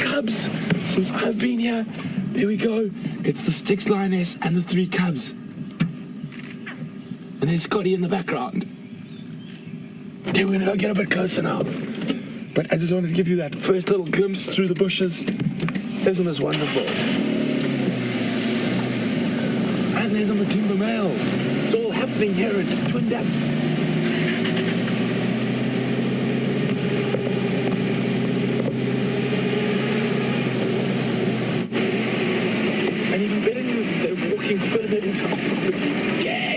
cubs since I've been here. There we go. It's the Styx Lioness and the 3 cubs. And there's Scotty in the background. Okay, we're gonna get a bit closer now. But I just wanted to give you that first little glimpse through the bushes. Isn't this wonderful? And there's a Matimba male. It's all happening here at Twin Dams. And even better news is they're walking further into our property. Yay!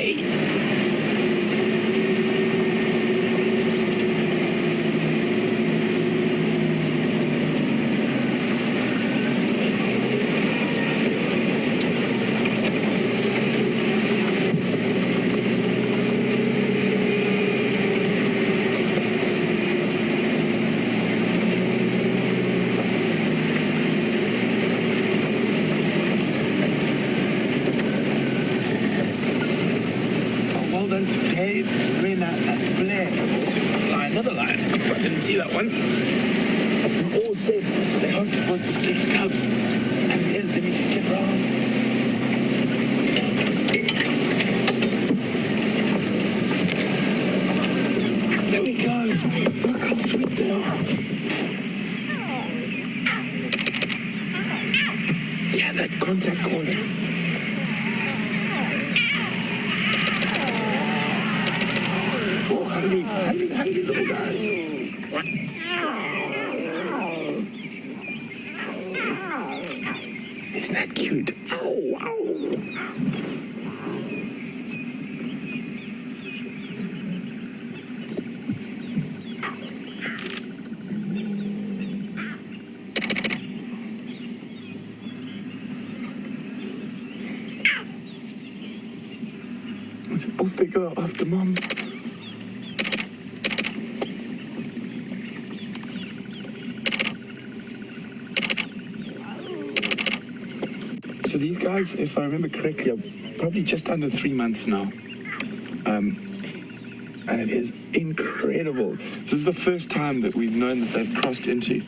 Dave, Rena, and Blair. Another lion. I didn't see that one. We all said they hoped it was the Styx cubs. And it is. Let me just get round. There we go. Look how sweet they are. Yeah, that contact calling. Hungry little guys. Isn't that cute? Ow, ow. Off they go after Mom. So these guys, if I remember correctly, are probably just under 3 months now. And it is incredible. This is the first time that we've known that they've crossed into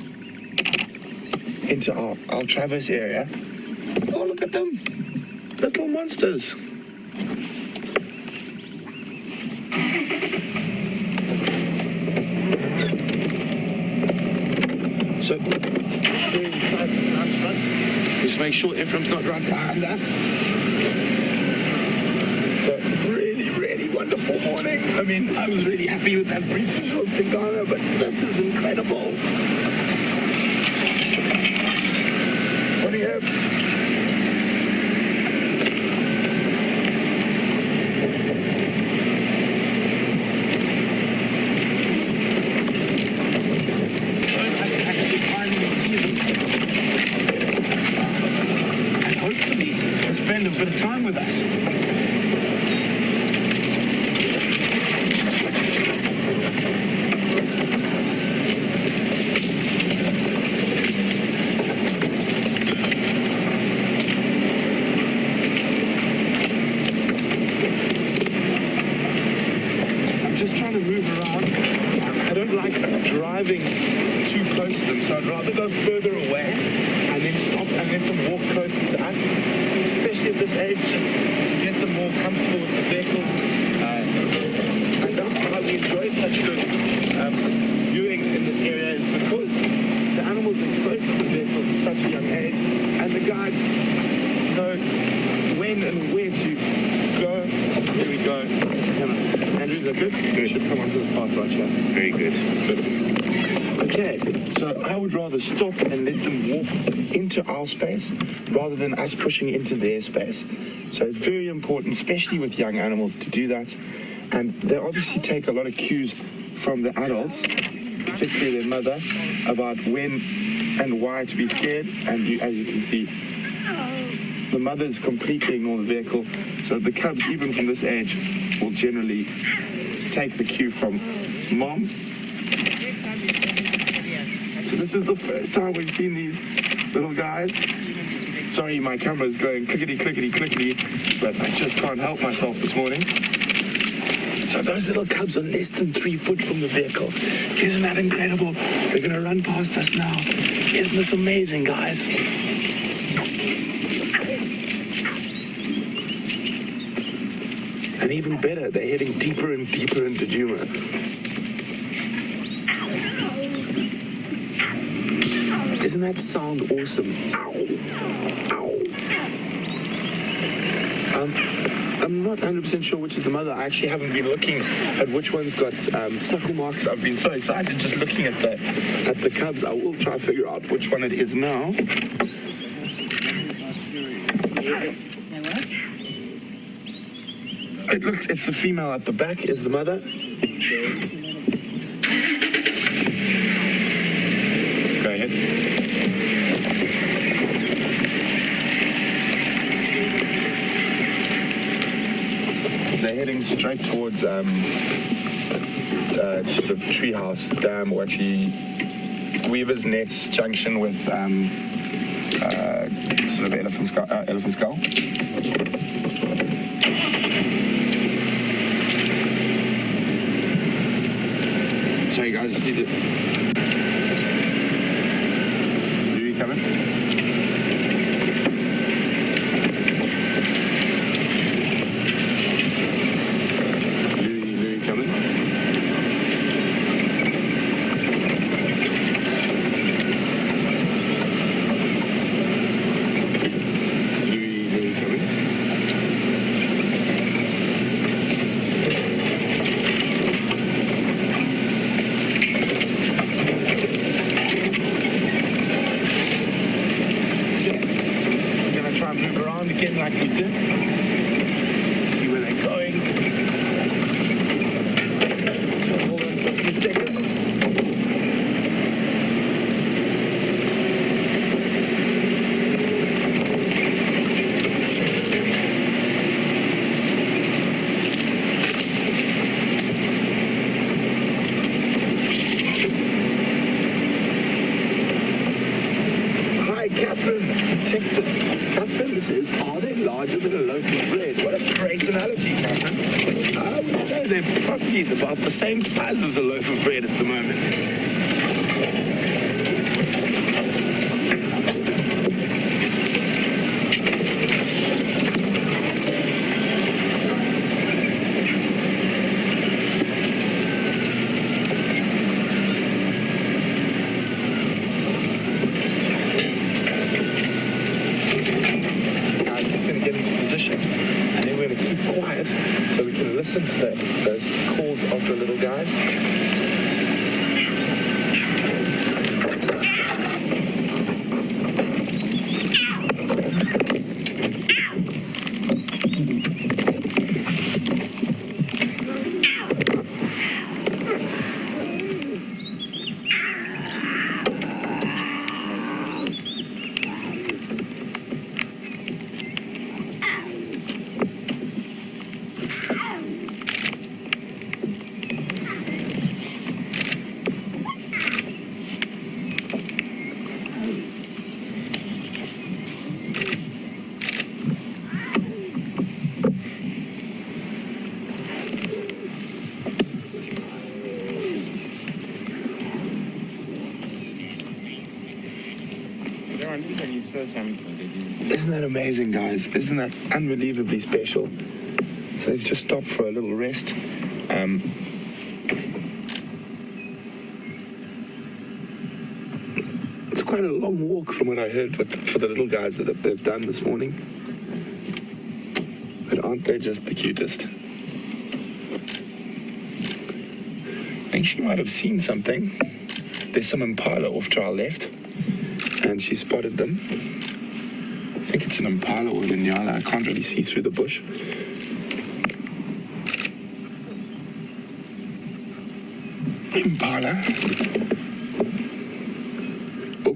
our Traverse area. Oh, look at them. Little monsters. So, very excited out front. Just make sure Ephraim's not right behind us. So, really, really wonderful morning. I mean, I was really happy with that brief visual of Tingana, but this is incredible. Morning, Ep. Spend a bit of time with us. I'm just trying to move around. I don't like driving too close to them, so I'd rather go further away and then stop and let them walk closer to us, especially at this age, just to get them more comfortable with the vehicles. And that's how we enjoy such good viewing in this area, is because the animals are exposed to the vehicles at such a young age, and the guides know when and where to go. Here we go. Andrew, is that good? Good. Should come onto this path right here. Very good. Okay, so I would rather stop and let them walk into our space rather than us pushing into their space. So it's very important, especially with young animals, to do that. And they obviously take a lot of cues from the adults, particularly their mother, about when and why to be scared. And as you can see, the mothers completely ignore the vehicle. So the cubs, even from this age, will generally take the cue from mom. So this is the first time we've seen these little guys. Sorry, my camera's going clickety, clickety, clickety, but I just can't help myself this morning. So those little cubs are less than 3 foot from the vehicle. Isn't that incredible? They're going to run past us now. Isn't this amazing, guys? And even better, they're heading deeper and deeper into Juma. Isn't that sound awesome? Ow. Ow. I'm not 100% sure which is the mother. I actually haven't been looking at which one's got suckle marks. I've been so excited just looking at the cubs. I will try to figure out which one it is now. It's the female at the back is the mother. Go ahead. They're heading straight towards sort of Treehouse Dam, or actually Weaver's Nets junction with sort of Elephant Skull. Sorry guys, just need to... Louis coming? Louis coming? Louis coming? Move around again like we did. See where they're going. Hold on for a few seconds. Hi, Catherine, Texas. Catherine, are they larger than a loaf of bread? What a great analogy, Catherine. I would say they're probably about the same size as a loaf of bread at the moment. And then we're going to keep quiet so we can listen to those calls of the little guys. Isn't that amazing, guys? Isn't that unbelievably special? So they've just stopped for a little rest. It's quite a long walk from what I heard for the little guys that they've done this morning. But aren't they just the cutest? I think she might have seen something. There's some impala off to our left, and she spotted them. I think it's an impala or a nyala. I can't really see through the bush. Impala. Oh.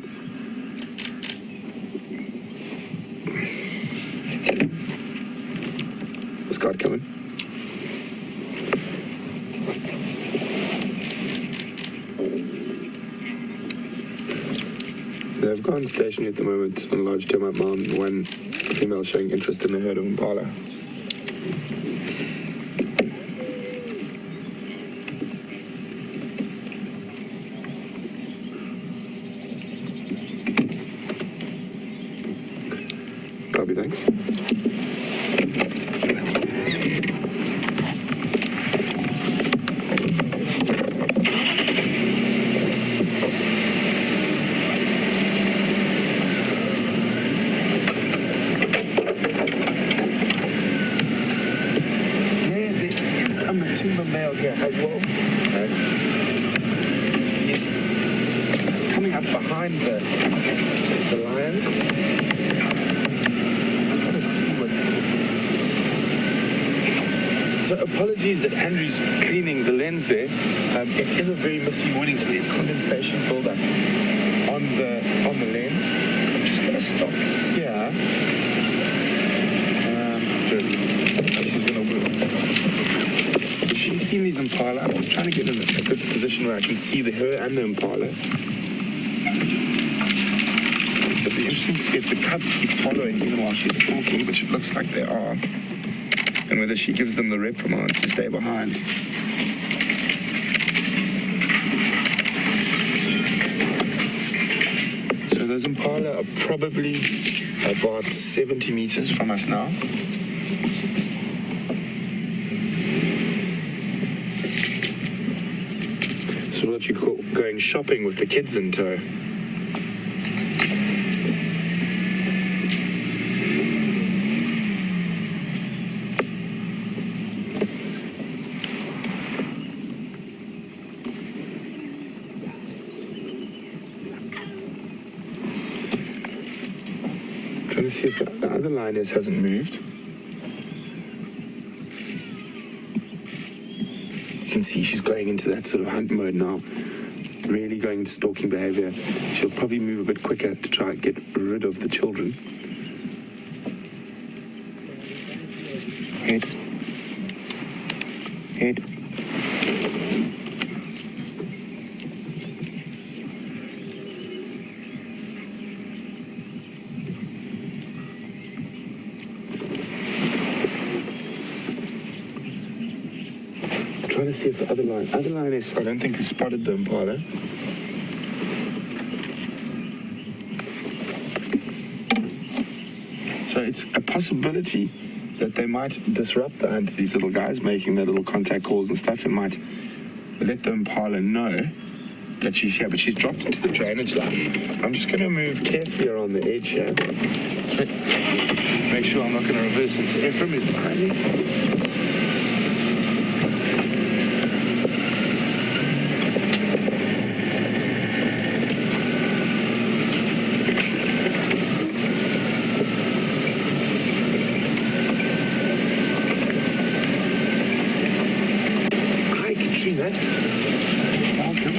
Scott coming. They've gone stationary at the moment on a large termite mound when a female showing interest in the herd of impala. Copy, thanks. Timber male here as well. He's coming up behind the lions. Just want to see what's going on. So apologies that Andrew's cleaning the lens there. It is a very misty morning, so there's condensation buildup on the lens. I'm just going to stop here. She's going to move. She's seen these impala. I'm just trying to get in a good position where I can see her and the impala. It'd be interesting to see if the cubs keep following even while she's stalking, which it looks like they are, and whether she gives them the reprimand to stay behind. So those impala are probably about 70 meters from us now. What you call going shopping with the kids in tow. Trying to see if the other lioness hasn't moved. You can see she's going into that sort of hunt mode now, really going into stalking behavior. She'll probably move a bit quicker to try and get rid of the children. Head. Trying to see if the other lioness, I don't think has spotted the impala. So it's a possibility that they might disrupt the hunt, these little guys making their little contact calls and stuff, and might let the impala know that she's here, but she's dropped into the drainage line. I'm just going to move carefully around the edge here. Make sure I'm not going to reverse into Ephraim, who's behind me. Katrina. Welcome.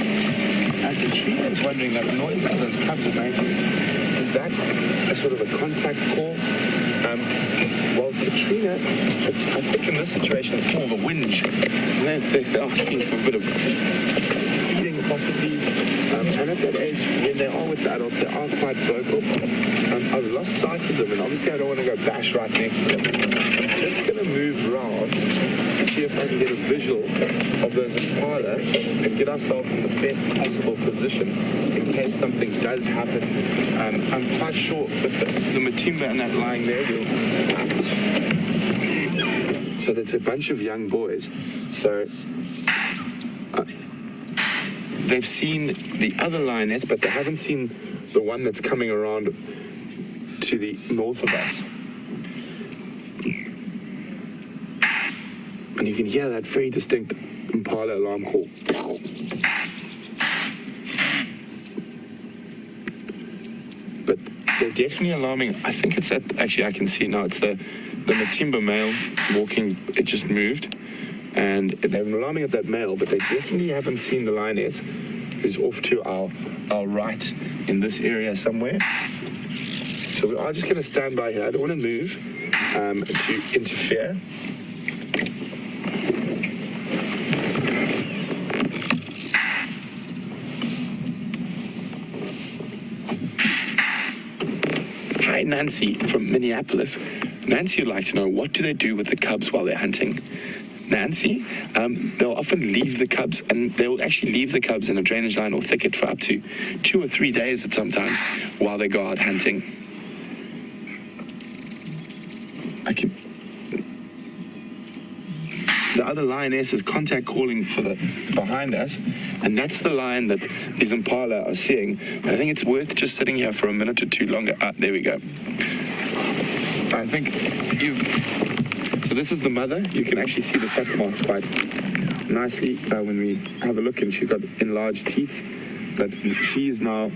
Katrina is wondering that the noises those cubs are making, is that a sort of a contact call? Well, Katrina, I think in this situation it's more of a whinge. They're asking for a bit of feeding possibly. And at that age, when they are with the adults, they are quite vocal. I've lost sight of them, and obviously I don't want to go bash right next to them. I'm just going to move around to see if I can get a visual of those impala and get ourselves in the best possible position in case something does happen. I'm quite sure that the Matimba and that lying there will. So that's a bunch of young boys. So they've seen the other lioness, but they haven't seen the one that's coming around to the north of us. And you can hear that very distinct impala alarm call. But they're definitely alarming. I think it's actually I can see now, it's the Matimba male walking, it just moved. And they're alarming at that male, but they definitely haven't seen the lioness, who's off to our right in this area somewhere. So we are just going to stand by here. I don't want to move to interfere. Hi, Nancy from Minneapolis. Nancy would like to know, what do they do with the cubs while they're hunting? Nancy, they'll often leave the cubs, and they'll actually leave the cubs in a drainage line or thicket for up to 2 or 3 days at sometimes while they go out hunting. The other lioness is contact calling for the behind us, and that's the lion that these impala are seeing. I think it's worth just sitting here for a minute or two longer. There we go. I think so this is the mother. You can actually see the suck marks quite nicely when we have a look, and she's got enlarged teeth, but she's now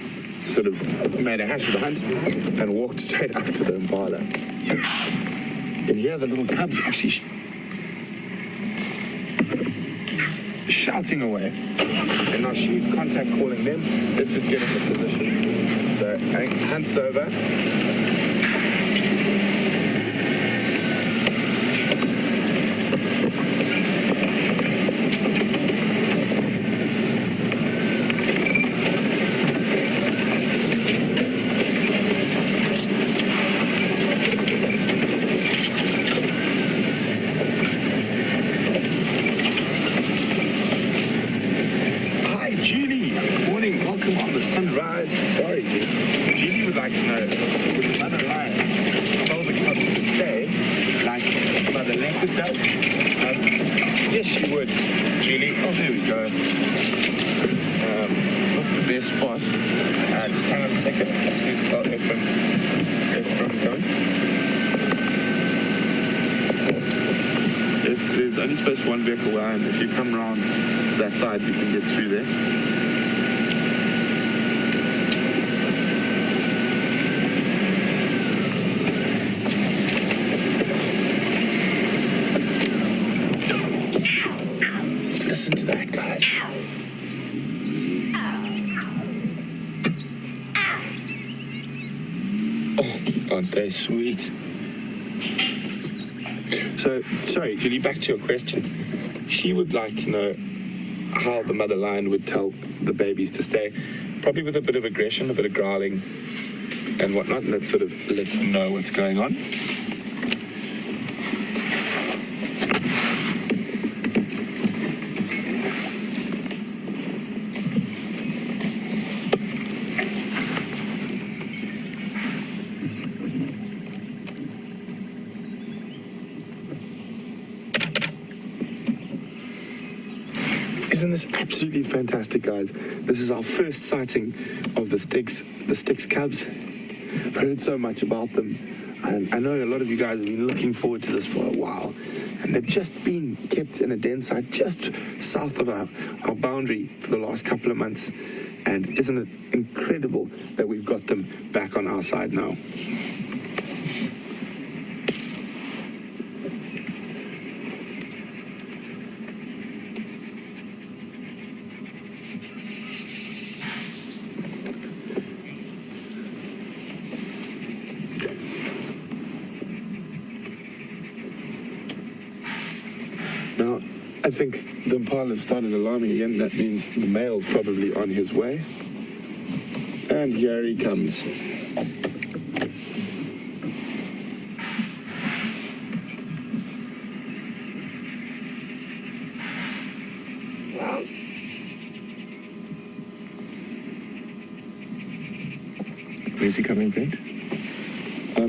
sort of made a hash of the hunt and walked straight up to the impala. And here the little cubs actually shouting away, and now she's contact calling them. Let's just get in the position. So I think hunt's over. Sunrise safari. Julie would like to know, would the mother lion tell the cubs to stay like Mother Leopard does? Yes, she would, Julie. Oh, there we go. Not the best spot. Just hang on a second. I just need to tell Ephraim don't. If there's only supposed to be one vehicle where I am, if you come round that side, you can get through there. Listen to that, guys. Oh, aren't they sweet? So, sorry, Julie, back to your question. She would like to know how the mother lion would tell the babies to stay, probably with a bit of aggression, a bit of growling and whatnot, and that sort of lets them know what's going on. Isn't this absolutely fantastic, guys? This is our first sighting of the Styx cubs. I've heard so much about them, and I know a lot of you guys have been looking forward to this for a while. And they've just been kept in a den site just south of our boundary for the last couple of months. And isn't it incredible that we've got them back on our side now? Now, I think the impala have started alarming again. That means the male's probably on his way. And here he comes. Where's he coming, Brent?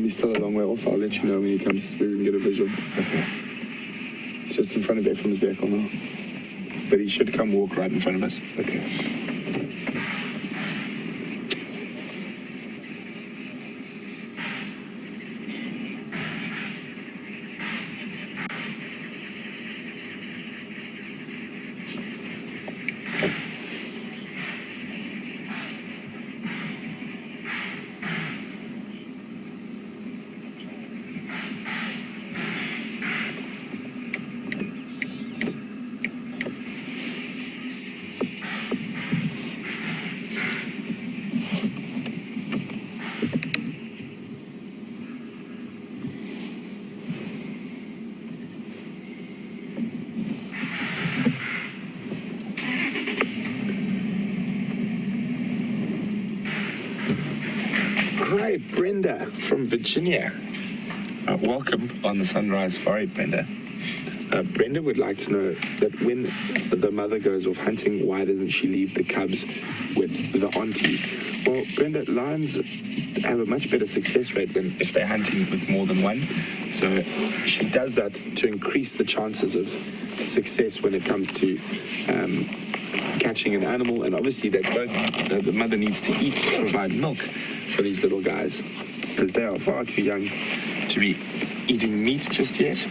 He's still a long way off. I'll let you know when he comes. We can get a visual. Okay. It's just in front of Ephraim's vehicle now. But he should come walk right in front of us. Okay. Hi, Brenda from Virginia. Welcome on the Sunrise Safari, Brenda. Brenda would like to know that when the mother goes off hunting, why doesn't she leave the cubs with the auntie? Well, Brenda, lions have a much better success rate if they're hunting with more than one. So she does that to increase the chances of success when it comes to catching an animal. And obviously, the mother needs to eat to provide milk for these little guys, because they are far too young to be eating meat just yet.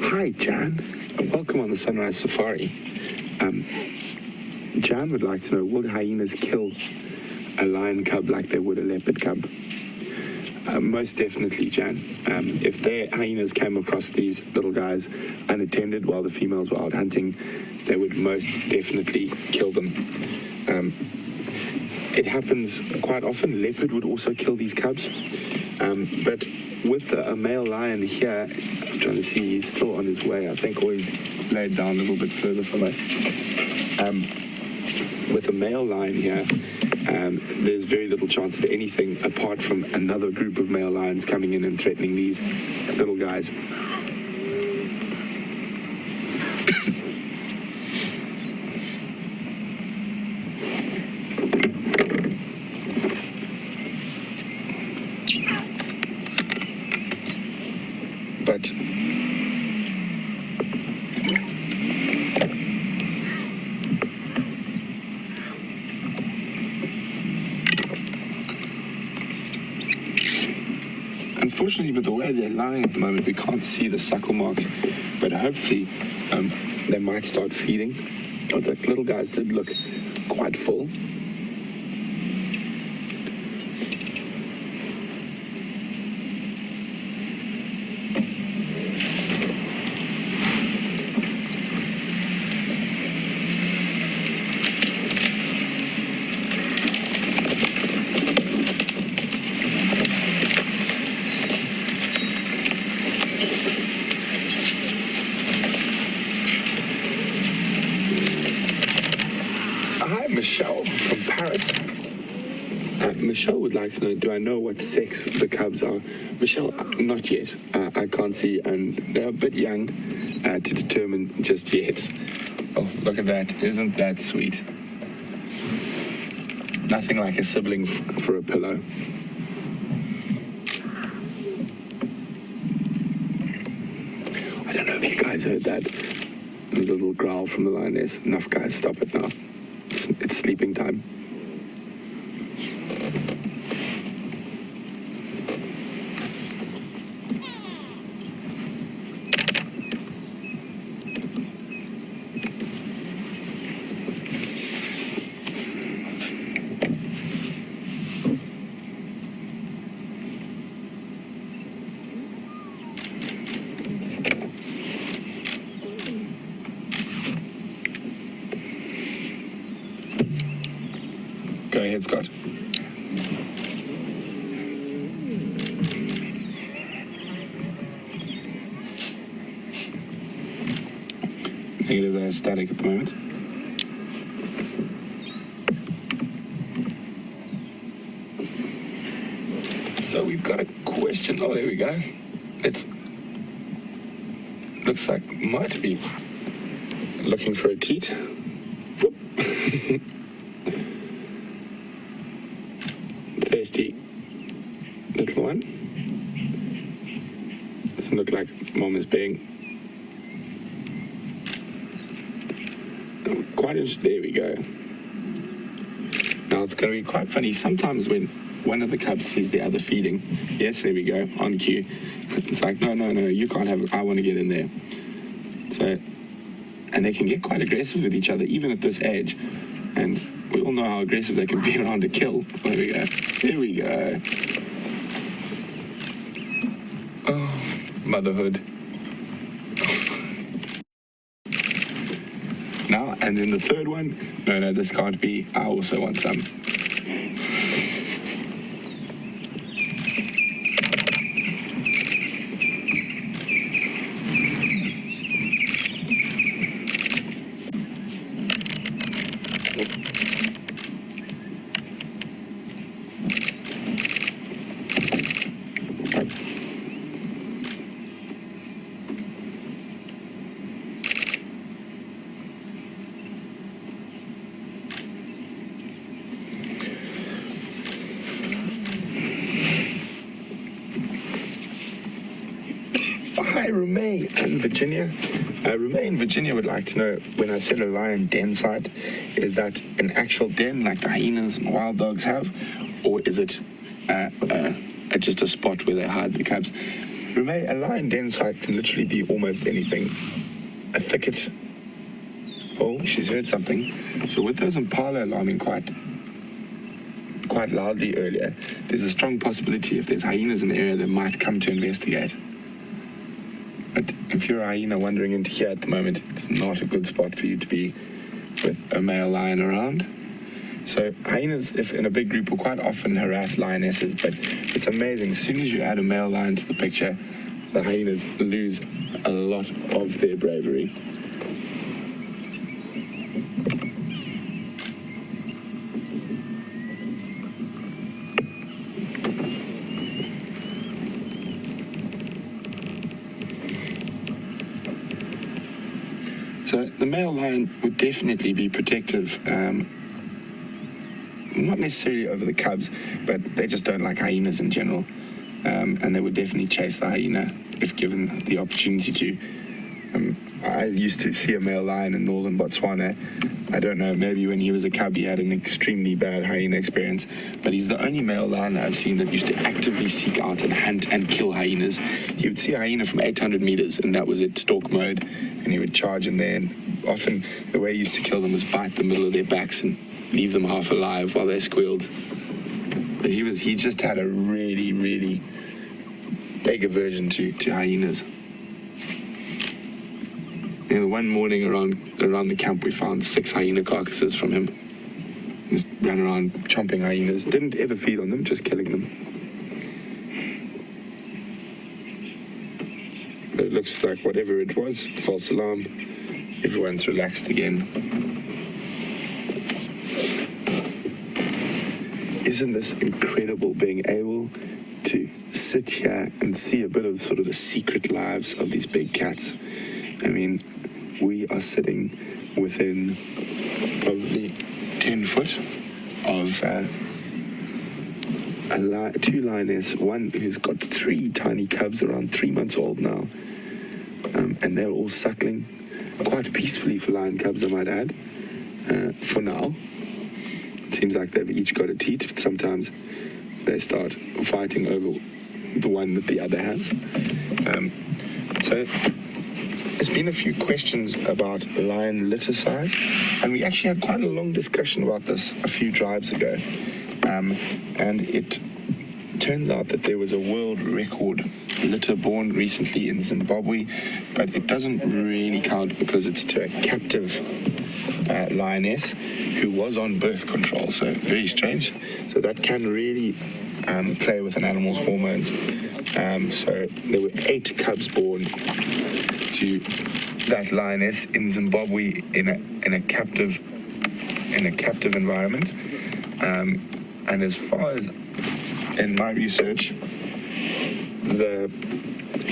Hi, Jan. Welcome on the Sunrise Safari. Jan would like to know, will hyenas kill a lion cub like they would a leopard cub? Most definitely, Jan. If their hyenas came across these little guys unattended while the females were out hunting, they would most definitely kill them. It happens quite often. Leopard would also kill these cubs. But with a male lion here, I'm trying to see, he's still on his way, I think, or he's laid down a little bit further from us. With a male lion here, there's very little chance of anything apart from another group of male lions coming in and threatening these little guys. But unfortunately, with the way they're lying at the moment, we can't see the suckle marks, but hopefully they might start feeding. Oh, the little guys did look quite full. Michelle from Paris. Michelle would like to know, do I know what sex the cubs are? Michelle, not yet. I can't see, and they're a bit young to determine just yet. Oh, look at that. Isn't that sweet? Nothing like a sibling for a pillow. I don't know if you guys heard that. There's a little growl from the lioness. Enough, guys. Stop it now. It's sleeping time. Go ahead, Scott. Negative, they're static at the moment. So we've got a question. Oh, there we go. It looks like might be looking for a teat. Whoop. Thirsty little one. Doesn't look like mom is being quite interested. There we go. Now it's going to be quite funny. Sometimes when one of the cubs sees the other feeding, yes, there we go, on cue. It's like, no, you can't have it. I want to get in there. So, and they can get quite aggressive with each other, even at this age. And we all know how aggressive they can be around a kill. There we go. Here we go. Oh, motherhood. Now, and then the third one. No, this can't be. I also want some. Hi, Rumay and Virginia. Rumay in Virginia would like to know, when I said a lion den site, is that an actual den like the hyenas and wild dogs have, or is it just a spot where they hide the cubs? Rumay, a lion den site can literally be almost anything. A thicket. Oh, she's heard something. So with those impala alarming quite loudly earlier, there's a strong possibility if there's hyenas in the area, they might come to investigate. But if you're a hyena wandering into here at the moment, it's not a good spot for you to be with a male lion around. So hyenas, if in a big group, will quite often harass lionesses, but it's amazing. As soon as you add a male lion to the picture, the hyenas lose a lot of their bravery. So the male lion would definitely be protective, not necessarily over the cubs, but they just don't like hyenas in general. And they would definitely chase the hyena if given the opportunity to. I used to see a male lion in northern Botswana. I don't know, maybe when he was a cub he had an extremely bad hyena experience, but he's the only male lion I've seen that used to actively seek out and hunt and kill hyenas. He would see a hyena from 800 meters, and that was it, stalk mode, and he would charge in there, and often the way he used to kill them was bite the middle of their backs and leave them half alive while they squealed. But he just had a really, really big aversion to hyenas. And one morning around the camp we found 6 hyena carcasses from him. Just ran around chomping hyenas. Didn't ever feed on them, just killing them. But it looks like whatever it was, false alarm. Everyone's relaxed again. Isn't this incredible, being able to sit here and see a bit of sort of the secret lives of these big cats? I mean, we are sitting within probably 10 foot of 2 lioness, one who's got 3 tiny cubs around 3 months old now, and they're all suckling quite peacefully for lion cubs, I might add, for now. It seems like they've each got a teat, but sometimes they start fighting over the one that the other has. So there's been a few questions about lion litter size, and we actually had quite a long discussion about this a few drives ago, and it turns out that there was a world record litter born recently in Zimbabwe, but it doesn't really count because it's to a captive lioness who was on birth control, so very strange. So that can really play with an animal's hormones. So there were 8 cubs born to that lioness in Zimbabwe in a captive environment, and as far as in my research, the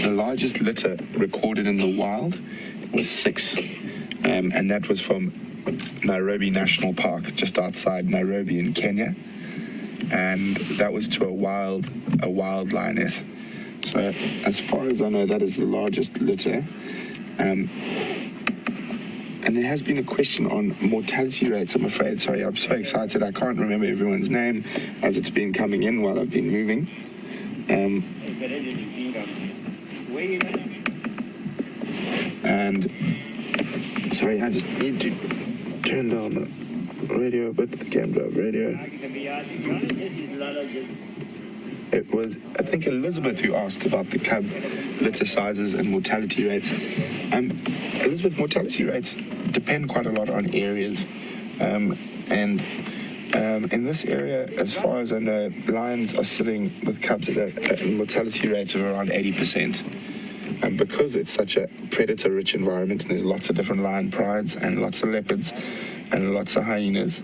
largest litter recorded in the wild was 6, and that was from Nairobi National Park, just outside Nairobi in Kenya, and that was to a wild lioness. So as far as I know, that is the largest litter. And there has been a question on mortality rates, I'm afraid. Sorry, I'm so excited. I can't remember everyone's name as it's been coming in while I've been moving. And sorry, I just need to turn down radio, but the camera of radio. It was, I think, Elizabeth who asked about the cub litter sizes and mortality rates. Elizabeth, mortality rates depend quite a lot on areas. In this area, as far as I know, lions are sitting with cubs at a mortality rate of around 80%. And because it's such a predator-rich environment, and there's lots of different lion prides and lots of leopards and lots of hyenas,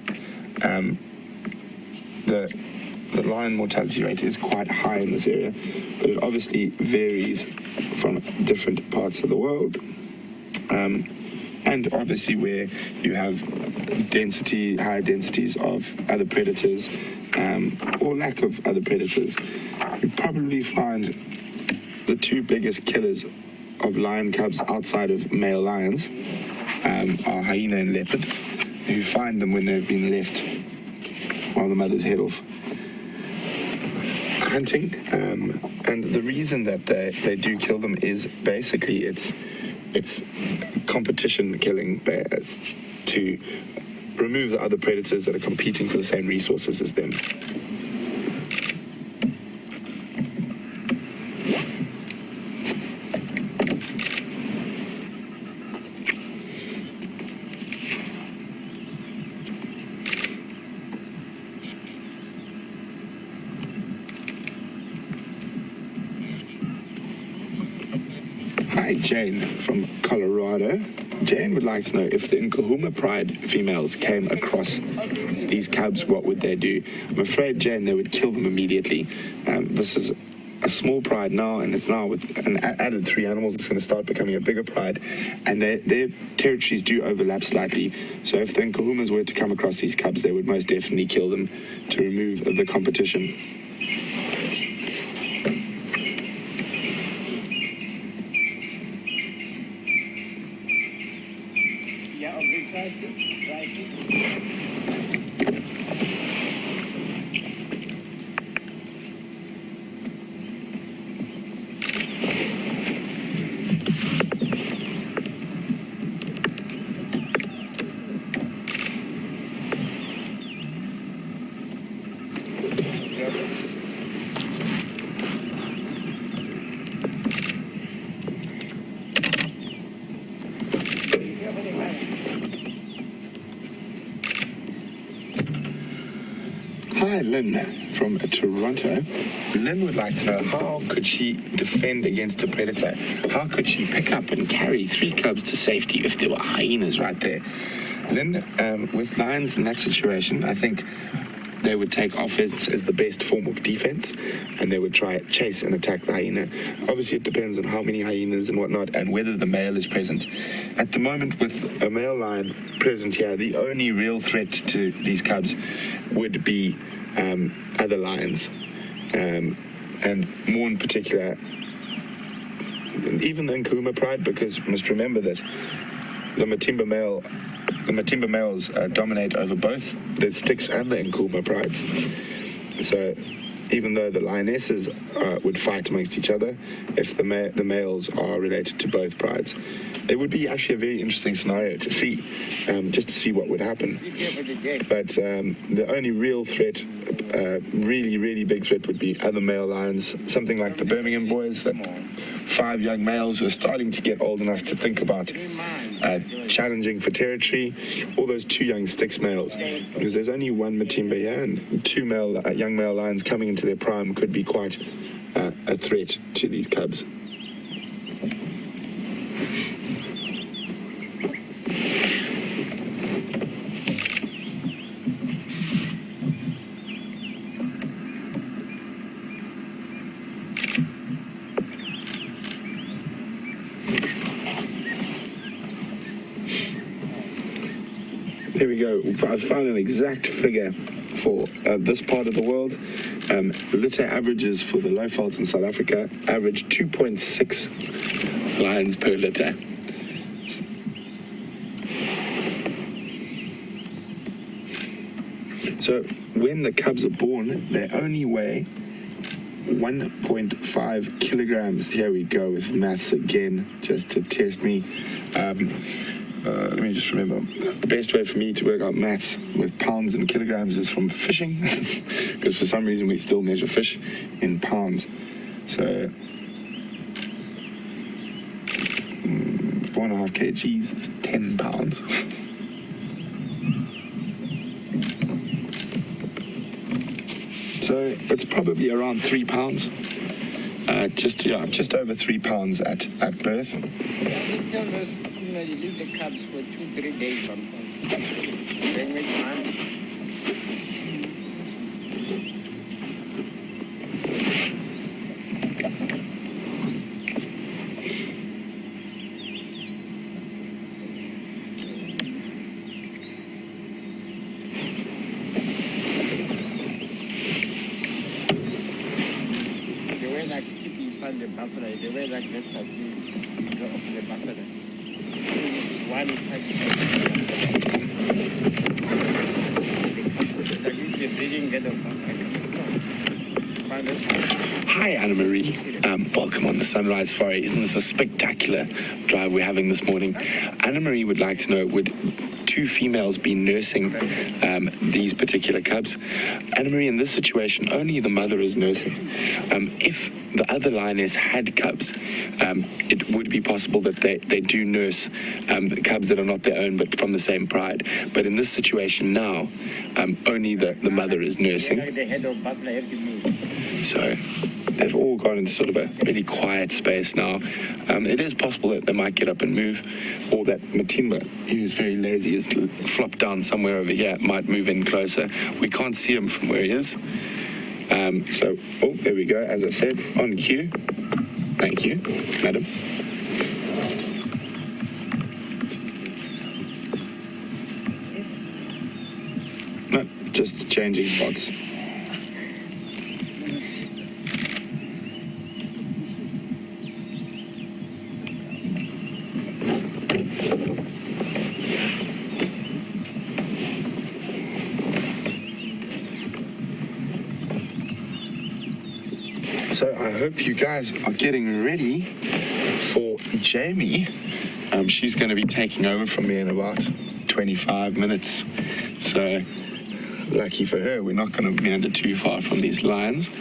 the lion mortality rate is quite high in this area, but it obviously varies from different parts of the world. And obviously where you have higher densities of other predators, or lack of other predators, you probably find the two biggest killers of lion cubs outside of male lions are hyena and leopard, who find them when they've been left while the mothers head off hunting. And the reason that they do kill them is basically it's competition killing bears to remove the other predators that are competing for the same resources as them. Hi, Jane from Colorado. Jane would like to know if the Nkahuma pride females came across these cubs, what would they do? I'm afraid, Jane, they would kill them immediately. This is a small pride now, and it's now with an added 3 animals, it's going to start becoming a bigger pride, and their territories do overlap slightly. So if the Nkahumas were to come across these cubs, they would most definitely kill them to remove the competition. Hi, Lynn from Toronto. Lynn would like to know, how could she defend against a predator? How could she pick up and carry 3 cubs to safety if there were hyenas right there? Lynn, with lions in that situation, I think they would take offense as the best form of defense, and they would try chase and attack the hyena. Obviously, it depends on how many hyenas and whatnot, and whether the male is present. At the moment, with a male lion present here, the only real threat to these cubs would be other lions, and more in particular, even the Nkuma pride, because you must remember that the Matimba males dominate over both the Styx and the Nkuma prides. So even though the lionesses would fight amongst each other, if the males are related to both prides, it would be actually a very interesting scenario to see, just to see what would happen. But the only real threat, really, really big threat, would be other male lions, something like the Birmingham boys, that 5 young males who are starting to get old enough to think about challenging for territory, or those 2 young Styx males, because there's only 1 Matimba here, and 2 young male lions coming into their prime could be quite a threat to these cubs. Here we go. I've found an exact figure for this part of the world. Litter averages for the Lowveld in South Africa average 2.6 lions per litter. So when the cubs are born, they only weigh 1.5 kilograms. Here we go with maths again, just to test me. let me just remember. The best way for me to work out maths with pounds and kilograms is from fishing, because for some reason we still measure fish in pounds. So 4.5 kgs is 10 pounds. So it's probably around 3 pounds. Just over 3 pounds at birth. Tell those, you leave the cubs for 2-3 days sometimes. They make money. The buffalo, the way like this, I see the buffalo. One is Hi, Anna Marie. Welcome on the Sunrise Safari. Isn't this a spectacular drive we're having this morning? Anna Marie would like to know, would 2 females be nursing these particular cubs? Anna Marie, in this situation, only the mother is nursing. If the other lioness had cubs, it would be possible that they do nurse cubs that are not their own, but from the same pride. But in this situation now, only the mother is nursing. So they've all gone into sort of a really quiet space now. It is possible that they might get up and move, or that Matimba, who's very lazy, is flopped down somewhere over here, might move in closer. We can't see him from where he is. So, there we go, as I said, on cue. Thank you, madam. No, just changing spots. So I hope you guys are getting ready for Jamie. She's going to be taking over from me in about 25 minutes. So lucky for her, we're not going to meander too far from these lions. I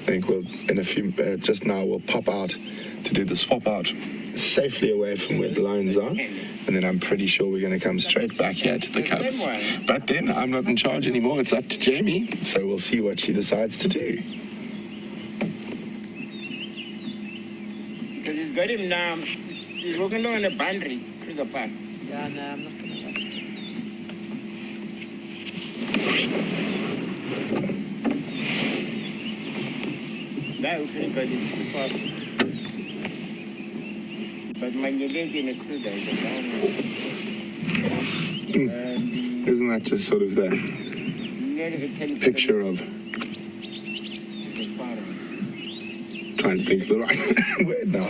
think we'll, in a few, just now we'll pop out to do the swap out safely away from where the lions are. And then I'm pretty sure we're going to come straight back here to the cubs. But then I'm not in charge anymore. It's up to Jamie. So we'll see what she decides to do. Because he's got him now. He's walking along the boundary through the park. Yeah, no, I'm not going to. That was because it's too far. But when you live in a crew, there's a boundary. Isn't that just sort of the picture of trying to think of the right word now?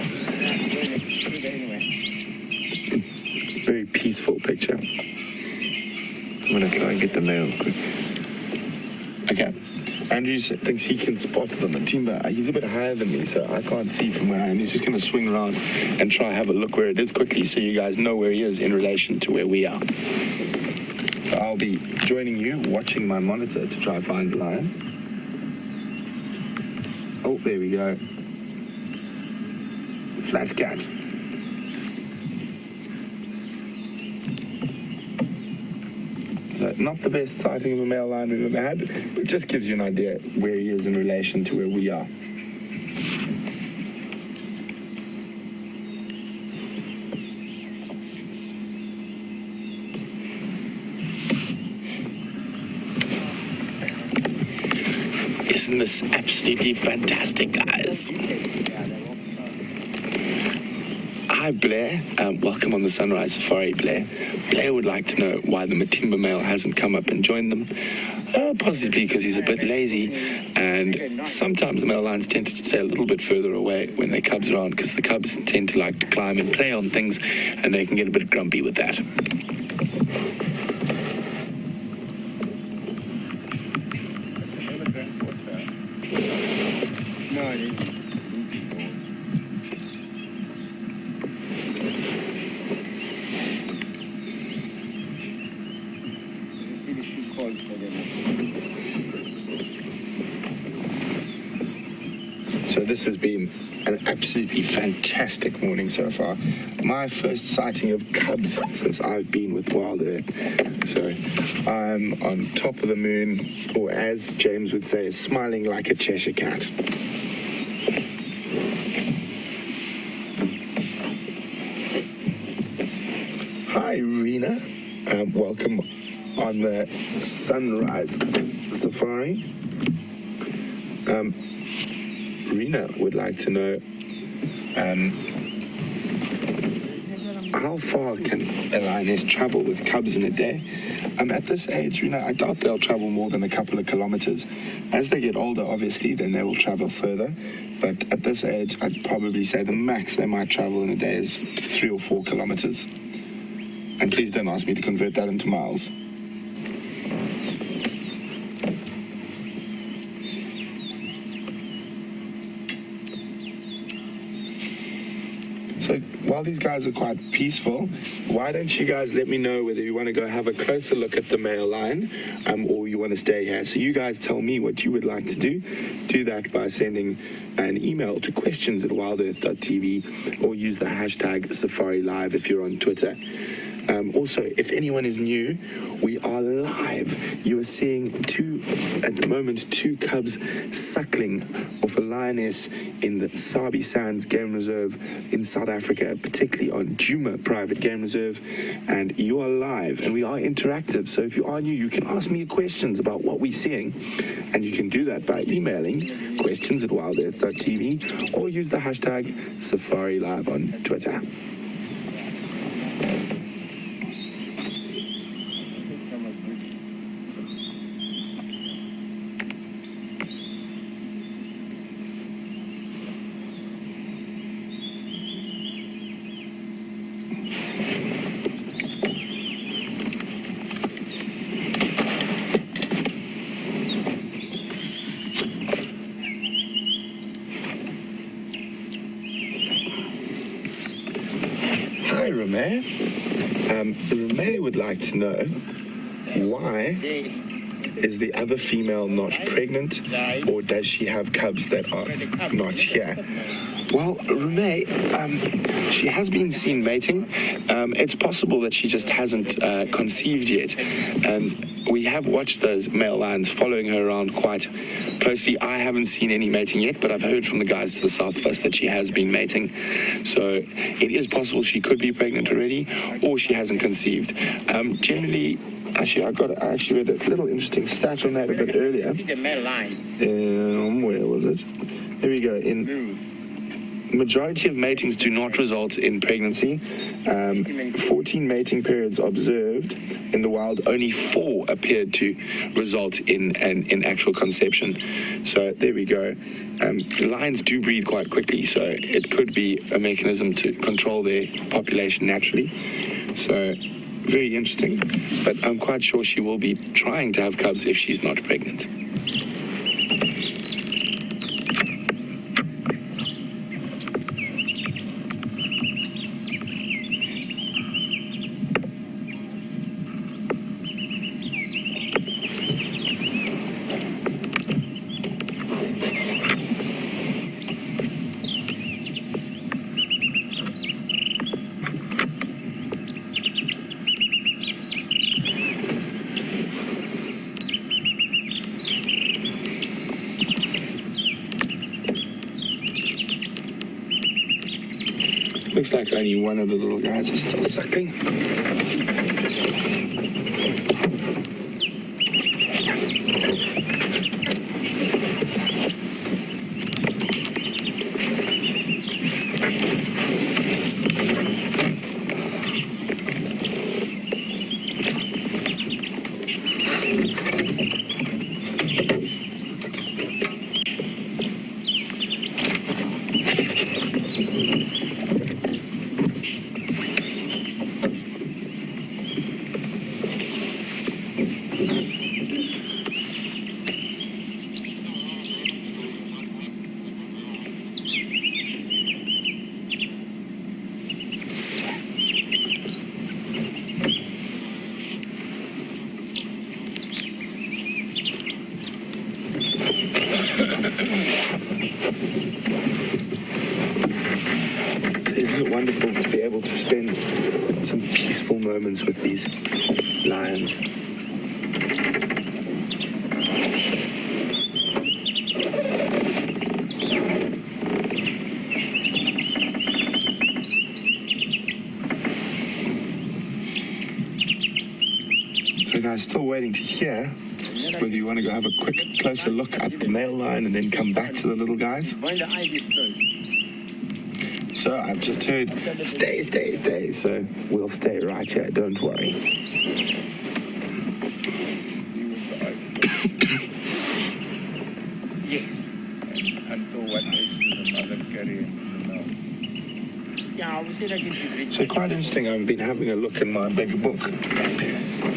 Very peaceful picture. I'm going to try and get the nail quick. Okay. Andrew thinks he can spot the Matimba. He's a bit higher than me, so I can't see from where I am. He's just going to swing around and try have a look where it is quickly so you guys know where he is in relation to where we are. So I'll be joining you, watching my monitor to try find the lion. Oh, there we go. Flat cat. So not the best sighting of a male lion we've ever had. It just gives you an idea where he is in relation to where we are. Isn't this absolutely fantastic, guys? Hi, Blair. Welcome on the Sunrise Safari, Blair. Blair would like to know why the Matimba male hasn't come up and joined them. Possibly because he's a bit lazy, and sometimes the male lions tend to stay a little bit further away when their cubs are on, because the cubs tend to like to climb and play on things, and they can get a bit grumpy with that. So this has been an absolutely fantastic morning so far. My first sighting of cubs since I've been with Wild Earth. So I'm on top of the moon, or as James would say, smiling like a Cheshire cat. Hi, Rena. Welcome on the sunrise safari. Rena would like to know how far can a lioness travel with cubs in a day? At this age, Rena, I doubt they'll travel more than a couple of kilometers. As they get older, obviously, then they will travel further. But at this age, I'd probably say the max they might travel in a day is 3 or 4 kilometers. And please don't ask me to convert that into miles. So while these guys are quite peaceful, why don't you guys let me know whether you want to go have a closer look at the male lion or you want to stay here. So you guys tell me what you would like to do. Do that by sending an email to questions@wildearth.tv or use the hashtag Safari Live if you're on Twitter. Also, if anyone is new, we are live. You are seeing at the moment, two cubs suckling off a lioness in the Sabi Sands Game Reserve in South Africa, particularly on Djuma Private Game Reserve. And you are live, and we are interactive. So if you are new, you can ask me questions about what we're seeing. And you can do that by emailing questions@wildearth.tv or use the hashtag Safari Live on Twitter. Hi, Rameh. Rameh would like to know why is the other female not pregnant, or does she have cubs that are not here? Well, Rameh, she has been seen mating. It's possible that she just hasn't conceived yet. And we have watched those male lions following her around quite closely. I haven't seen any mating yet, but I've heard from the guys to the south of us that she has been mating. So it is possible she could be pregnant already, or she hasn't conceived. Generally, actually, I read a little interesting stat on that a bit earlier. Where was it? Here we go. Majority of matings do not result in pregnancy. 14 mating periods observed in the wild, only 4 appeared to result in actual conception. So there we go. Lions do breed quite quickly, so it could be a mechanism to control their population naturally. So very interesting, but I'm quite sure she will be trying to have cubs if she's not pregnant. Looks like only one of the little guys is still suckling. some peaceful moments with these lions. So guys, still waiting to hear whether you want to go have a quick closer look at the male lion and then come back to the little guys. So I've just heard, stay, stay, stay. So we'll stay right here, don't worry. Yes. Until what age does the mother carry into the mouth? Yeah, I would say that it's So quite interesting, I've been having a look in my big book.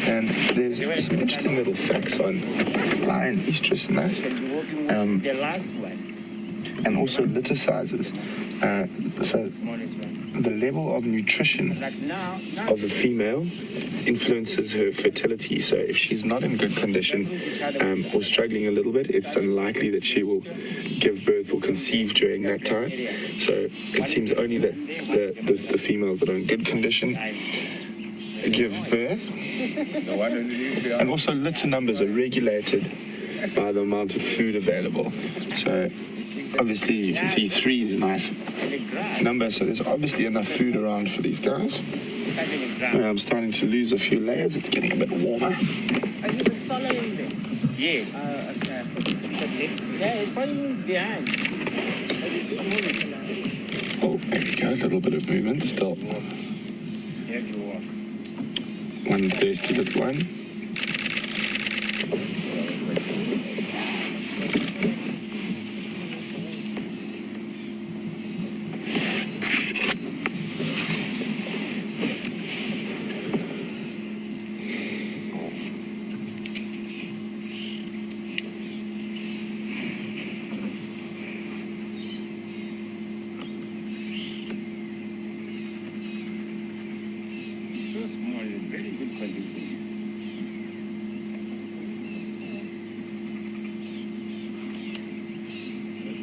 And there's some interesting little facts on lion estrus and that. The last one. And also litter sizes. So the level of nutrition of a female influences her fertility. So if she's not in good condition or struggling a little bit, it's unlikely that she will give birth or conceive during that time. So it seems only that the females that are in good condition give birth. And also litter numbers are regulated by the amount of food available. So obviously you can see 3 is a nice number, so there's obviously enough food around for these guys. I'm starting to lose a few layers, it's getting a bit warmer. Are you following them? Yeah. Yeah, it's following behind. Oh, there we go, a little bit of movement still. Here you are. One thirsty little one.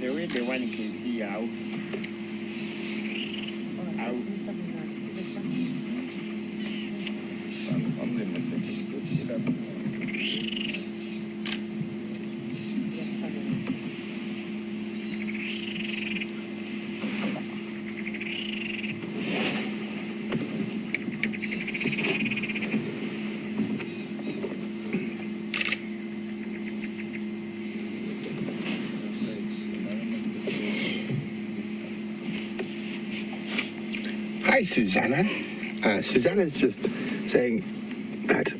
The way the one can see how Hi, Susanna. Susanna's just saying that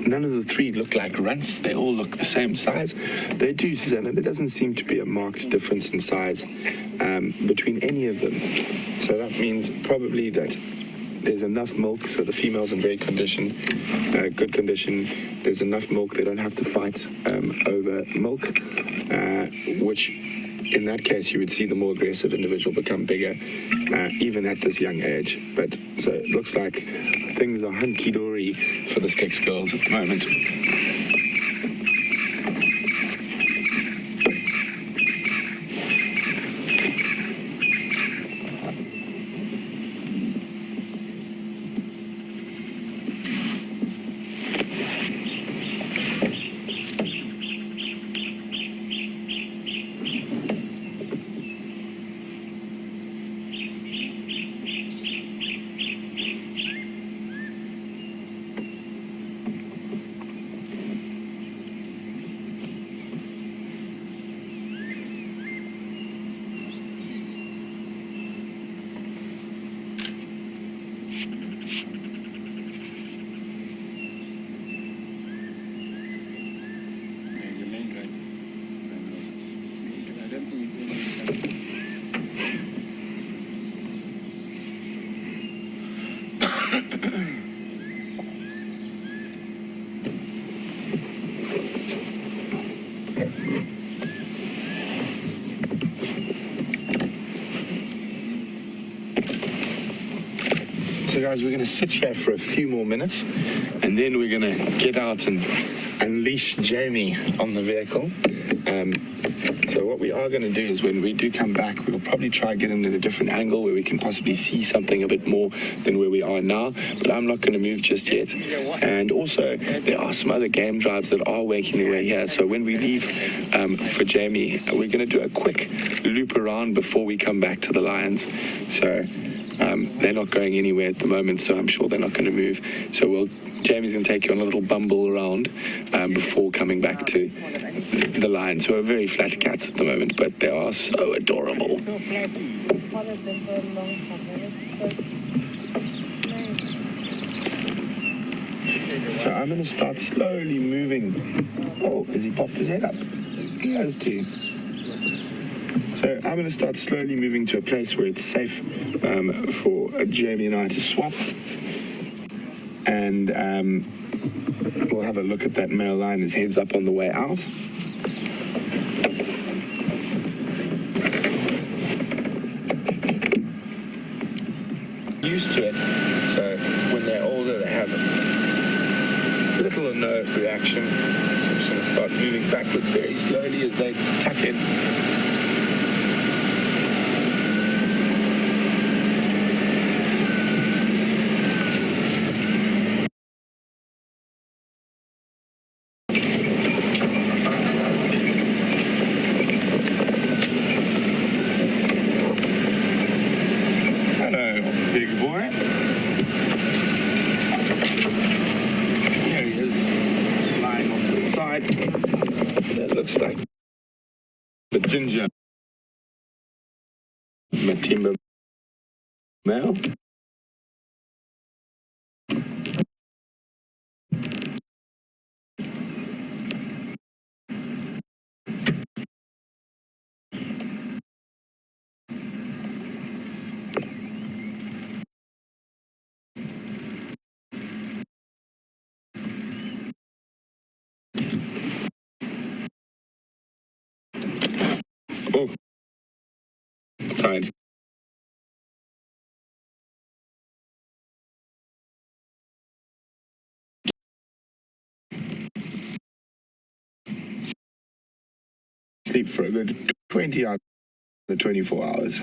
none of the 3 look like runts. They all look the same size. They do, Susanna. There doesn't seem to be a marked difference in size between any of them. So that means probably that there's enough milk, so the female's in very good condition. There's enough milk. They don't have to fight over milk, which in that case, you would see the more aggressive individual become bigger, even at this young age. But so it looks like things are hunky-dory for the Styx girls at the moment. So guys, we're going to sit here for a few more minutes and then we're going to get out and unleash Jamie on the vehicle. So So what we are going to do is when we do come back, we'll probably try getting at a different angle where we can possibly see something a bit more than where we are now. But I'm not going to move just yet. And also, there are some other game drives that are making their way here. So when we leave for Jamie, we're going to do a quick loop around before we come back to the Lions. So they're not going anywhere at the moment, so I'm sure they're not going to move. So Jamie's going to take you on a little bumble around before coming back to the Lions, who are very flat cats at the moment, but they are so adorable. So I'm going to start slowly moving. Oh, has he popped his head up? He has too. So I'm going to start slowly moving to a place where it's safe for Jamie and I to swap. And we'll have a look at that male lion. His head's up on the way out. Used to it, so when they're older they have little or no reaction. So I'm just going to start moving backwards very slowly as they tuck in. That looks like the ginger Matimba male. Oh, tired. Sleep for a good 20 out of 24 hours.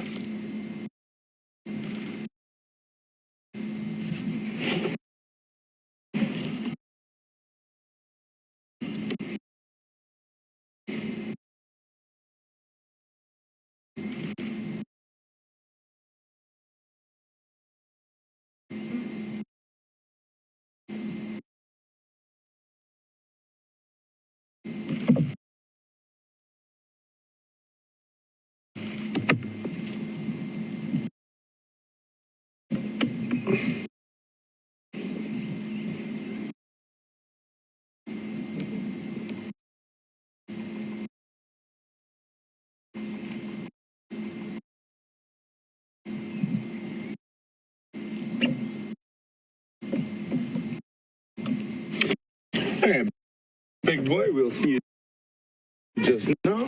Okay, big boy, we'll see you just now.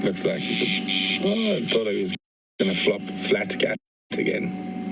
Looks like he's I thought he was going to flop flat cat again.